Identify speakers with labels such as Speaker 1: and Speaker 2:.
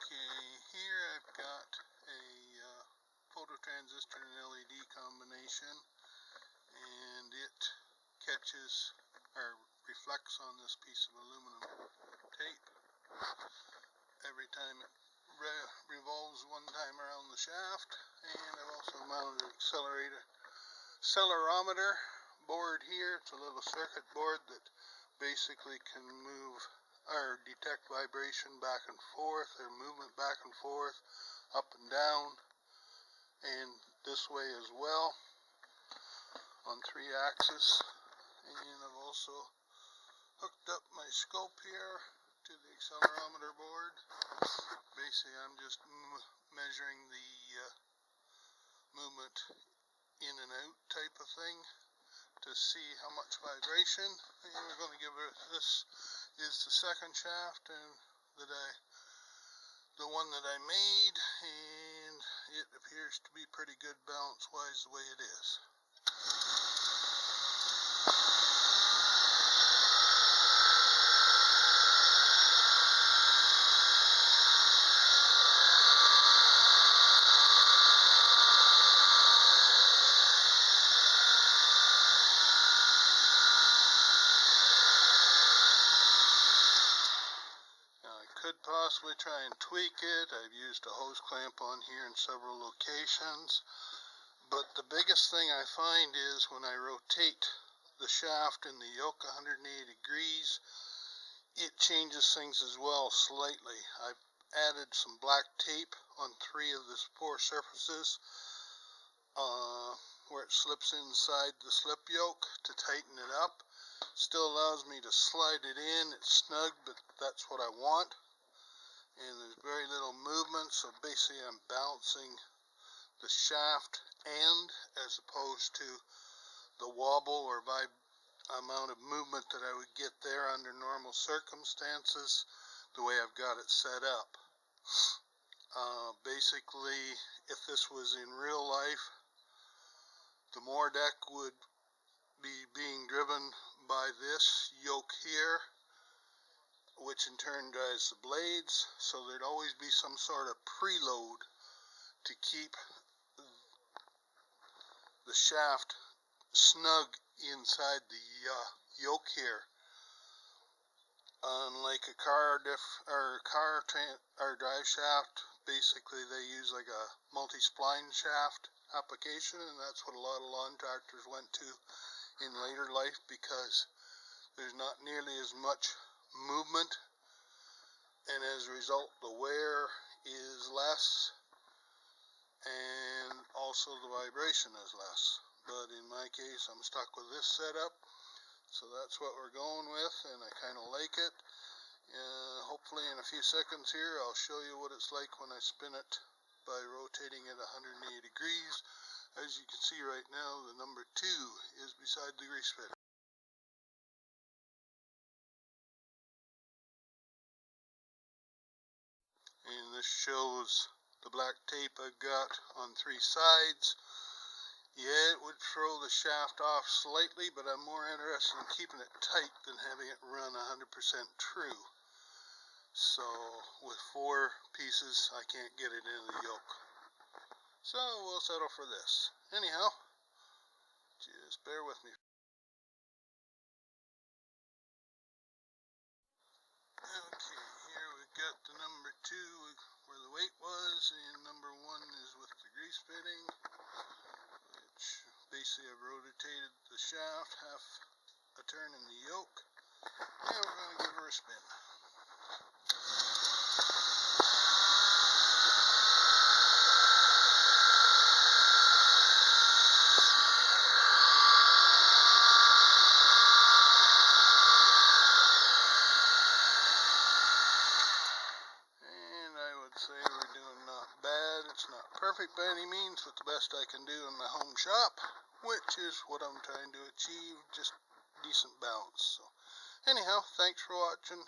Speaker 1: Okay, here I've got a phototransistor and LED combination, and it catches or reflects on this piece of aluminum tape every time it revolves one time around the shaft. And I've also mounted an accelerometer board here. It's a little circuit board that basically can move or detect vibration back and forth, or movement back and forth, up and down, and this way as well on 3 axes. And I've also hooked up my scope here to the accelerometer board. Basically I'm just measuring the movement in and out type of thing to see how much vibration. And we're going to give it, this is the second shaft and the one that I made, and it appears to be pretty good balance wise the way it is. Could possibly try and tweak it. I've used a hose clamp on here in several locations, but the biggest thing I find is when I rotate the shaft and the yoke 180 degrees, it changes things as well slightly. I've added some black tape on 3 of the 4 surfaces where it slips inside the slip yoke to tighten it up. Still allows me to slide it in. It's snug, but that's what I want. And there's very little movement, so basically I'm balancing the shaft end as opposed to the wobble or amount of movement that I would get there under normal circumstances, the way I've got it set up. Basically, if this was in real life, the mower deck would be being driven by this yoke here, which in turn drives the blades, so there'd always be some sort of preload to keep the shaft snug inside the yoke here. Unlike a car drive shaft, basically they use like a multi-spline shaft application, and that's what a lot of lawn tractors went to in later life, because there's not nearly as much movement, and as a result the wear is less and also the vibration is less. But in my case I'm stuck with this setup, so that's what we're going with, and I kind of like it. Hopefully in a few seconds here I'll show you what it's like when I spin it by rotating it 180 degrees. As you can see right now, the number 2 is beside the grease fitter. And this shows the black tape I've got on 3 sides. Yeah, it would throw the shaft off slightly, but I'm more interested in keeping it tight than having it run 100% true. So with 4 pieces I can't get it into the yoke, so we'll settle for this. Anyhow, just bear with me. Okay, here we've got the number 2 where the weight was, and number 1 is with the grease fitting, which basically I've rotated the shaft half a turn in the yoke, and we're going to give her a spin. Say we're doing not bad. It's not perfect by any means, but the best I can do in my home shop, which is what I'm trying to achieve, just decent balance. So anyhow, thanks for watching.